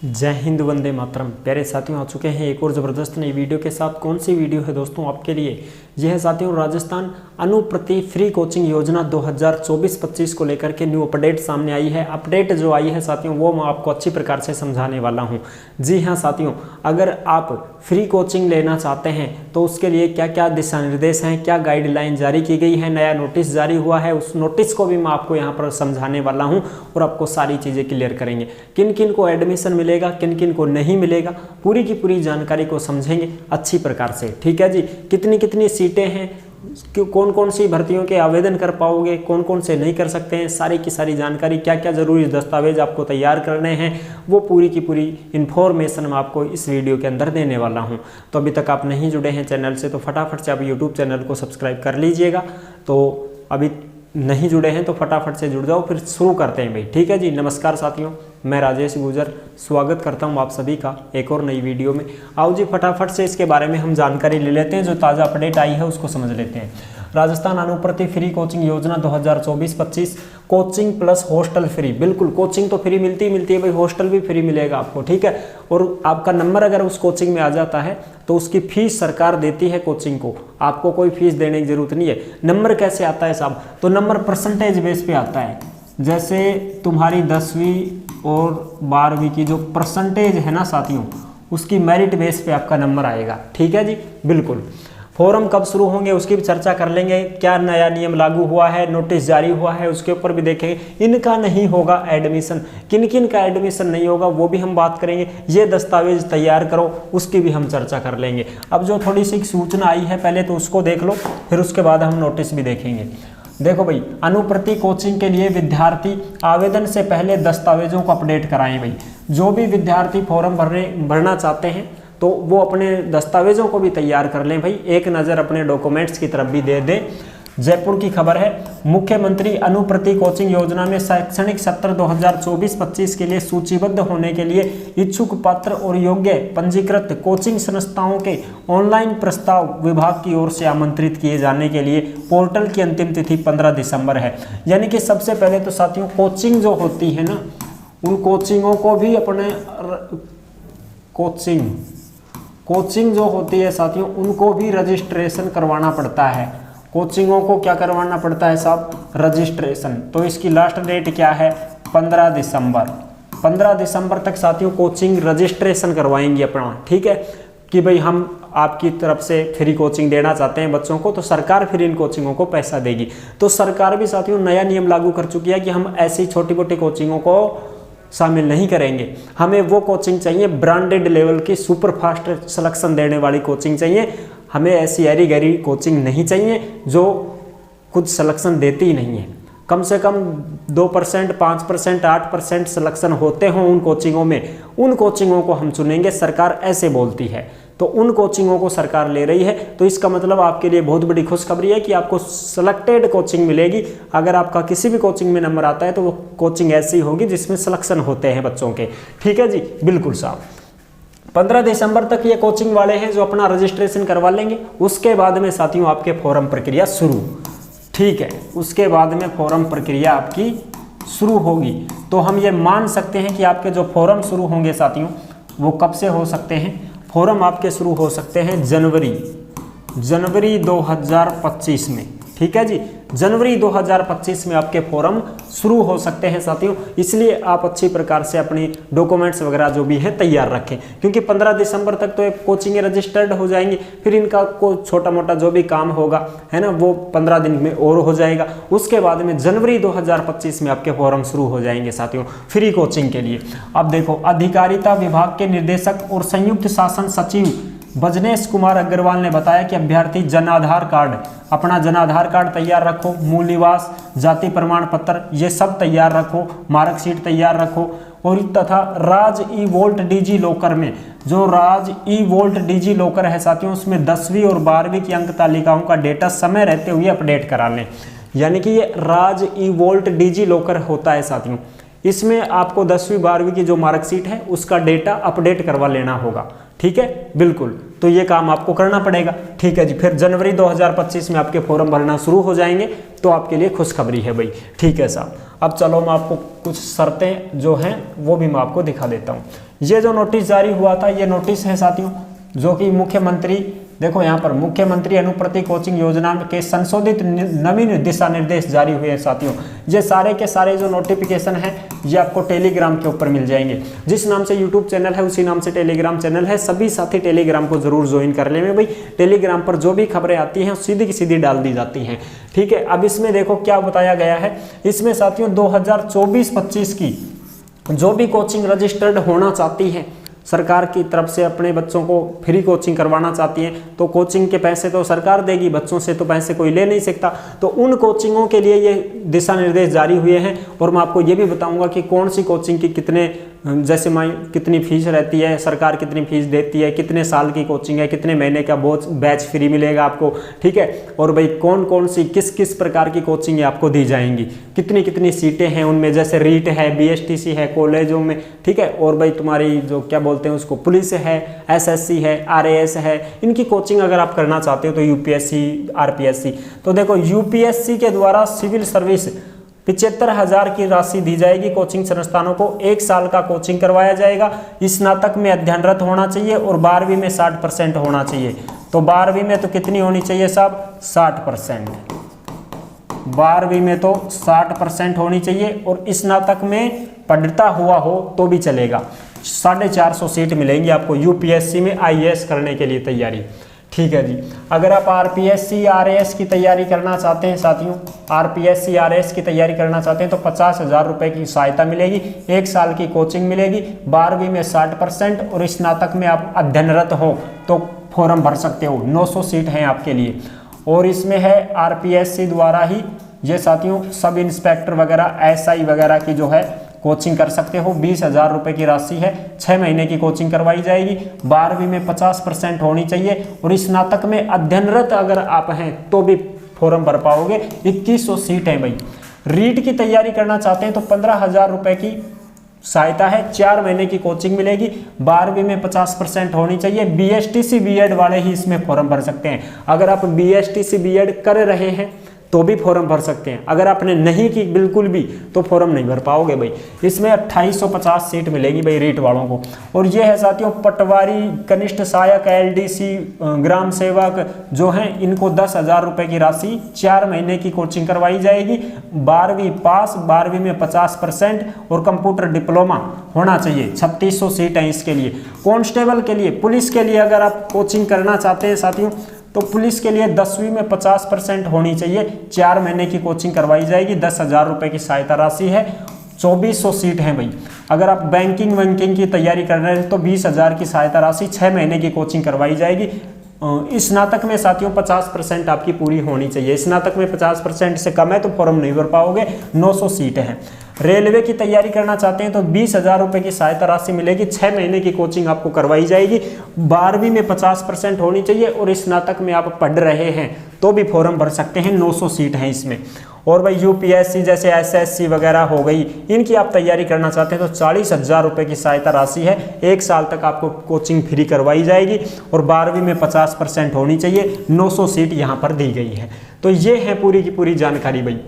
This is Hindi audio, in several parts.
जय हिंद, वंदे मातरम। प्यारे साथियों, आ चुके हैं एक और ज़बरदस्त नई वीडियो के साथ। कौन सी वीडियो है दोस्तों आपके लिए? यह है साथियों राजस्थान अनुप्रति फ्री कोचिंग योजना 2024-25 को लेकर के न्यू अपडेट सामने आई है। अपडेट जो आई है साथियों वो मैं आपको अच्छी प्रकार से समझाने वाला हूं। जी हां साथियों, अगर आप फ्री कोचिंग लेना चाहते हैं तो उसके लिए क्या क्या दिशा निर्देश हैं, क्या गाइडलाइन जारी की गई है, नया नोटिस जारी हुआ है, उस नोटिस को भी मैं आपको यहाँ पर समझाने वाला हूँ और आपको सारी चीज़ें क्लियर करेंगे। किन किन को एडमिशन मिलेगा, किन किन को नहीं मिलेगा, पूरी की पूरी जानकारी को समझेंगे अच्छी प्रकार से। ठीक है जी। कितनी कितनी सीटें हैं, कौन कौन सी भर्तियों के आवेदन कर पाओगे, कौन कौन से नहीं कर सकते हैं, सारी की सारी जानकारी, क्या क्या जरूरी दस्तावेज आपको तैयार करने हैं, वो पूरी की पूरी इन्फॉर्मेशन मैं आपको इस वीडियो के अंदर देने वाला हूं। तो अभी तक आप नहीं जुड़े हैं चैनल से तो फटाफट से आप यूट्यूब चैनल को सब्सक्राइब कर लीजिएगा। तो अभी नहीं जुड़े हैं तो फटाफट से जुड़ जाओ, फिर शुरू करते हैं भाई। ठीक है जी। नमस्कार साथियों, मैं राजेश गुजर स्वागत करता हूं आप सभी का एक और नई वीडियो में। आओ जी फटाफट से इसके बारे में हम जानकारी ले लेते हैं। जो ताज़ा अपडेट आई है उसको समझ लेते हैं। राजस्थान अनुप्रति फ्री कोचिंग योजना 2024-25 कोचिंग प्लस हॉस्टल फ्री। बिल्कुल, कोचिंग तो फ्री मिलती है भाई, हॉस्टल भी फ्री मिलेगा आपको। ठीक है। और आपका नंबर अगर उस कोचिंग में आ जाता है तो उसकी फीस सरकार देती है कोचिंग को, आपको कोई फीस देने की जरूरत नहीं है। नंबर कैसे आता है साहब? तो नंबर परसेंटेज बेस पे आता है। जैसे तुम्हारी 10वीं और 12वीं की जो परसेंटेज है ना साथियों, उसकी मेरिट बेस पे आपका नंबर आएगा। ठीक है जी। बिल्कुल। फॉर्म कब शुरू होंगे उसकी भी चर्चा कर लेंगे। क्या नया नियम लागू हुआ है, नोटिस जारी हुआ है, उसके ऊपर भी देखेंगे। इनका नहीं होगा एडमिशन, किन किन का एडमिशन नहीं होगा वो भी हम बात करेंगे। ये दस्तावेज तैयार करो उसकी भी हम चर्चा कर लेंगे। अब जो थोड़ी सी सूचना आई है पहले तो उसको देख लो, फिर उसके बाद हम नोटिस भी देखेंगे। देखो भाई, अनुप्रति कोचिंग के लिए विद्यार्थी आवेदन से पहले दस्तावेजों को अपडेट कराएं भाई। जो भी विद्यार्थी फॉर्म भरना चाहते हैं तो वो अपने दस्तावेजों को भी तैयार कर लें भाई। एक नज़र अपने डॉक्यूमेंट्स की तरफ भी दे दें। जयपुर की खबर है, मुख्यमंत्री अनुप्रति कोचिंग योजना में शैक्षणिक सत्र 2024-25 के लिए सूचीबद्ध होने के लिए इच्छुक पात्र और योग्य पंजीकृत कोचिंग संस्थाओं के ऑनलाइन प्रस्ताव विभाग की ओर से आमंत्रित किए जाने के लिए पोर्टल की अंतिम तिथि 15 दिसंबर है। यानी कि सबसे पहले तो साथियों कोचिंग जो होती है ना, उन कोचिंगों को भी अपने कोचिंग जो होती है साथियों उनको भी रजिस्ट्रेशन करवाना पड़ता है। कोचिंगों को क्या करवाना पड़ता है साहब? रजिस्ट्रेशन। तो इसकी लास्ट डेट क्या है? 15 दिसंबर। 15 दिसंबर तक साथियों कोचिंग रजिस्ट्रेशन करवाएंगी अपना। ठीक है कि भाई हम आपकी तरफ से फ्री कोचिंग देना चाहते हैं बच्चों को, तो सरकार फिर इन कोचिंगों को पैसा देगी। तो सरकार भी साथियों नया नियम लागू कर चुकी है कि हम ऐसी छोटी मोटी कोचिंगों को शामिल नहीं करेंगे। हमें वो कोचिंग चाहिए ब्रांडेड लेवल की, सुपर फास्ट सिलेक्शन देने वाली कोचिंग चाहिए। हमें ऐसी ऐरी गैरी कोचिंग नहीं चाहिए जो कुछ सिलेक्शन देती ही नहीं है। कम से कम 2%, 5%, 8% सिलेक्शन होते हों उन कोचिंगों में, उन कोचिंगों को हम चुनेंगे। सरकार ऐसे बोलती है तो उन कोचिंगों को सरकार ले रही है। तो इसका मतलब आपके लिए बहुत बड़ी खुशखबरी है कि आपको सिलेक्टेड कोचिंग मिलेगी। अगर आपका किसी भी कोचिंग में नंबर आता है तो वो कोचिंग ऐसी होगी जिसमें सिलेक्शन होते हैं बच्चों के। ठीक है जी। बिल्कुल साहब। 15 दिसंबर तक ये कोचिंग वाले हैं जो अपना रजिस्ट्रेशन करवा लेंगे। उसके बाद में साथियों आपके फॉर्म प्रक्रिया शुरू। ठीक है। उसके बाद में फॉर्म प्रक्रिया आपकी शुरू होगी। तो हम ये मान सकते हैं कि आपके जो फॉर्म शुरू होंगे साथियों वो कब से हो सकते हैं? फॉर्म आपके शुरू हो सकते हैं जनवरी 2025 में। ठीक है जी। जनवरी 2025 में आपके फॉर्म शुरू हो सकते हैं साथियों। इसलिए आप अच्छी प्रकार से अपनी डॉक्यूमेंट्स वगैरह जो भी है तैयार रखें, क्योंकि 15 दिसंबर तक तो ये कोचिंग रजिस्टर्ड हो जाएंगी। फिर इनका कोई छोटा मोटा जो भी काम होगा है ना वो 15 दिन में और हो जाएगा। उसके बाद में जनवरी 2025 में आपके फॉर्म शुरू हो जाएंगे साथियों फ्री कोचिंग के लिए। अब देखो, अधिकारिता विभाग के निदेशक और संयुक्त शासन सचिव बजनेश कुमार अग्रवाल ने बताया कि अभ्यर्थी जन आधार कार्ड, अपना जन आधार कार्ड तैयार रखो, मूल निवास, जाति प्रमाण पत्र ये सब तैयार रखो, मार्कशीट तैयार रखो। और तथा राज ई वोल्ट डिजी लॉकर में, जो राज ई वोल्ट डिजी लॉकर है साथियों उसमें 10वीं और 12वीं की अंक तालिकाओं का डेटा समय रहते हुए अपडेट करा लें। यानी कि ये राज ई वोल्ट डिजी लॉकर होता है साथियों, इसमें आपको 10वीं 12वीं की जो मार्कशीट है उसका डेटा अपडेट करवा लेना होगा। ठीक है। बिल्कुल। तो ये काम आपको करना पड़ेगा। ठीक है जी, फिर जनवरी 2025 में आपके फॉर्म भरना शुरू हो जाएंगे, तो आपके लिए खुशखबरी है भाई। ठीक है साहब, अब चलो मैं आपको कुछ शर्तें जो हैं वो भी मैं आपको दिखा देता हूँ। ये जो नोटिस जारी हुआ था, ये नोटिस है साथियों जो कि मुख्यमंत्री, देखो यहाँ पर मुख्यमंत्री अनुप्रति कोचिंग योजना के संशोधित नवीन दिशा निर्देश जारी हुए हैं साथियों। ये सारे के सारे जो नोटिफिकेशन है ये आपको टेलीग्राम के ऊपर मिल जाएंगे। जिस नाम से यूट्यूब चैनल है उसी नाम से टेलीग्राम चैनल है। सभी साथी टेलीग्राम को जरूर ज्वाइन कर लेंगे भाई। टेलीग्राम पर जो भी खबरें आती हैं सीधी की सीधी डाल दी जाती हैं। ठीक है, अब इसमें देखो क्या बताया गया है। इसमें साथियों 2024-25 की जो भी कोचिंग रजिस्टर्ड होना चाहती है, सरकार की तरफ से अपने बच्चों को फ्री कोचिंग करवाना चाहती है, तो कोचिंग के पैसे तो सरकार देगी, बच्चों से तो पैसे कोई ले नहीं सकता। तो उन कोचिंगों के लिए ये दिशा निर्देश जारी हुए हैं। और मैं आपको ये भी बताऊंगा कि कौन सी कोचिंग की कितने, जैसे कितनी फीस रहती है, सरकार कितनी फीस देती है, कितने साल की कोचिंग है, कितने महीने का बैच फ्री मिलेगा आपको। ठीक है, और भाई कौन कौन सी किस किस प्रकार की कोचिंग आपको दी जाएंगी, कितनी कितनी सीटें हैं उनमें, जैसे रीट है, BSTC है कॉलेजों में। ठीक है, और भाई तुम्हारी जो क्या बोलते हैं उसको, पुलिस है, SSC है, RAS है, इनकी कोचिंग अगर आप करना चाहते हो तो UPSC RPSC। तो देखो UPSC के द्वारा सिविल सर्विस 75,000 की राशि दी जाएगी कोचिंग संस्थानों को। 1 साल का कोचिंग करवाया जाएगा। स्नातक में अध्ययनरत होना चाहिए और 12वीं में 60% होना चाहिए। तो 12वीं में तो कितनी होनी चाहिए साहब, 60%। 12वीं में तो 60% होनी चाहिए और स्नातक में पढ़ता हुआ हो तो भी चलेगा। 450 सीट मिलेंगी आपको UPSC में IAS करने के लिए तैयारी। ठीक है जी, अगर आप RPSC RAS की तैयारी करना चाहते हैं साथियों, RPSC RAS की तैयारी करना चाहते हैं तो 50,000 रुपये की सहायता मिलेगी। 1 साल की कोचिंग मिलेगी। 12वीं में 60% और स्नातक में आप अध्ययनरत हो तो फॉर्म भर सकते हो। 900 सीट हैं आपके लिए। और इसमें है RPSC द्वारा ही ये साथियों सब इंस्पेक्टर वगैरह SI वगैरह की जो है कोचिंग कर सकते हो। 20,000 रुपये की राशि है। 6 महीने की कोचिंग करवाई जाएगी। 12वीं में 50% होनी चाहिए और स्नातक में अध्ययनरत अगर आप हैं तो भी फॉर्म भर पाओगे। 2100 सीट है भाई। रीट की तैयारी करना चाहते हैं तो 15,000 रुपये की सहायता है। 4 महीने की कोचिंग मिलेगी। 12वीं में 50% होनी चाहिए। BSTC B.Ed वाले ही इसमें फॉर्म भर सकते हैं। अगर आप BSTC B.Ed कर रहे हैं तो भी फॉर्म भर सकते हैं। अगर आपने नहीं की बिल्कुल भी तो फॉर्म नहीं भर पाओगे भाई। इसमें 2850 सीट मिलेगी भाई रीट वालों को। और ये है साथियों पटवारी, कनिष्ठ सहायक, LDC, ग्राम सेवक जो हैं इनको 10,000 रुपये की राशि 4 महीने की कोचिंग करवाई जाएगी। 12वीं पास, 12वीं में 50% और कंप्यूटर डिप्लोमा होना चाहिए। 3600 सीट हैं इसके लिए। कांस्टेबल के लिए, पुलिस के लिए अगर आप कोचिंग करना चाहते हैं साथियों तो पुलिस के लिए 10वीं में 50% होनी चाहिए। 4 महीने की कोचिंग करवाई जाएगी। 10,000 रुपये की सहायता राशि है। 2400 सीट हैं भाई। अगर आप बैंकिंग की तैयारी कर रहे हैं तो 20,000 की सहायता राशि, 6 महीने की कोचिंग करवाई जाएगी। स्नातक में साथियों 50% आपकी पूरी होनी चाहिए। स्नातक में 50% से कम है तो फॉर्म नहीं भर पाओगे। 900 सीट हैं। रेलवे की तैयारी करना चाहते हैं तो 20,000 रुपये की सहायता राशि मिलेगी। 6 महीने की कोचिंग आपको करवाई जाएगी। 12वीं में 50% होनी चाहिए और स्नातक में आप पढ़ रहे हैं तो भी फॉर्म भर सकते हैं। 900 सीट हैं इसमें। और भाई UPSC जैसे SSC वगैरह हो गई, इनकी आप तैयारी करना चाहते हैं तो 40,000 रुपये की सहायता राशि है। 1 साल तक आपको कोचिंग फ्री करवाई जाएगी और 12वीं में 50% होनी चाहिए। 900 सीट यहाँ पर दी गई है। तो ये है पूरी की पूरी जानकारी भाई।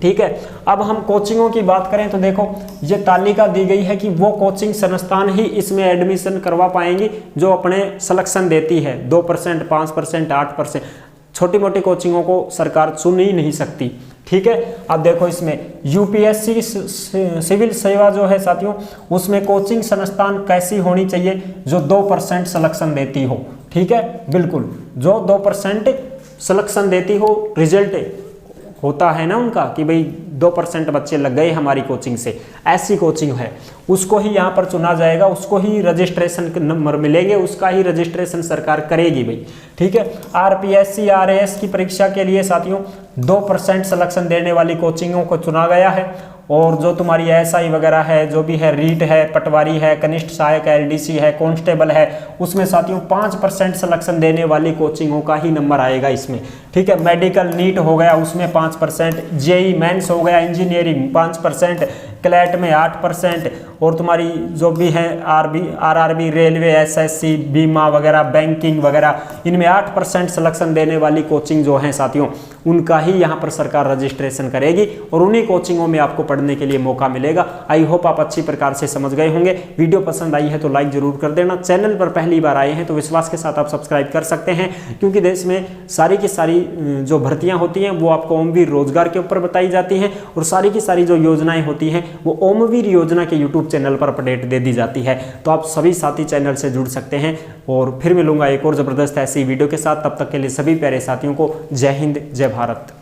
ठीक है, अब हम कोचिंगों की बात करें तो देखो ये तालिका दी गई है कि वो कोचिंग संस्थान ही इसमें एडमिशन करवा पाएंगी जो अपने सिलेक्शन देती है। 2%, 5%, 8%। छोटी मोटी कोचिंगों को सरकार चुन ही नहीं सकती। ठीक है, अब देखो इसमें UPSC सिविल सेवा जो है साथियों, उसमें कोचिंग संस्थान कैसी होनी चाहिए, जो 2% सिलेक्शन देती हो। ठीक है, बिल्कुल, जो 2% सिलेक्शन देती हो। रिजल्ट होता है ना उनका कि भाई 2% बच्चे लग गए हमारी कोचिंग से, ऐसी कोचिंग है, उसको ही यहाँ पर चुना जाएगा, उसको ही रजिस्ट्रेशन नंबर मिलेंगे, उसका ही रजिस्ट्रेशन सरकार करेगी भाई। ठीक है, RPSC RAS की परीक्षा के लिए साथियों 2% सिलेक्शन देने वाली कोचिंगों को चुना गया है। और जो तुम्हारी SI वगैरह है, जो भी है, रीट है, पटवारी है, कनिष्ठ सहायक, LDC है, कांस्टेबल है, उसमें साथियों 5% सिलेक्शन देने वाली कोचिंगों का ही नंबर आएगा इसमें। ठीक है, मेडिकल नीट हो गया उसमें 5%, JEE मेंस हो गया, इंजीनियरिंग 5%, क्लैट में 8% और तुम्हारी जो भी है आरआरबी, रेलवे, एसएससी, बीमा वगैरह, बैंकिंग वगैरह, इनमें 8% सिलेक्शन देने वाली कोचिंग जो है साथियों, उनका ही यहाँ पर सरकार रजिस्ट्रेशन करेगी और उन्हीं कोचिंगों में आपको पढ़ने के लिए मौका मिलेगा। आई होप आप अच्छी प्रकार से समझ गए होंगे। वीडियो पसंद आई है तो लाइक जरूर कर देना। चैनल पर पहली बार आए हैं तो विश्वास के साथ आप सब्सक्राइब कर सकते हैं, क्योंकि देश में सारी की सारी जो भर्तियां होती हैं वो आपको ओमवीर रोजगार के ऊपर बताई जाती हैं, और सारी की सारी जो योजनाएं होती हैं वो ओमवीर योजना के यूट्यूब चैनल पर अपडेट दे दी जाती है। तो आप सभी साथी चैनल से जुड़ सकते हैं, और फिर मिलूंगा एक और जबरदस्त ऐसी वीडियो के साथ। तब तक के लिए सभी प्यारे साथियों को जय हिंद, जय भारत।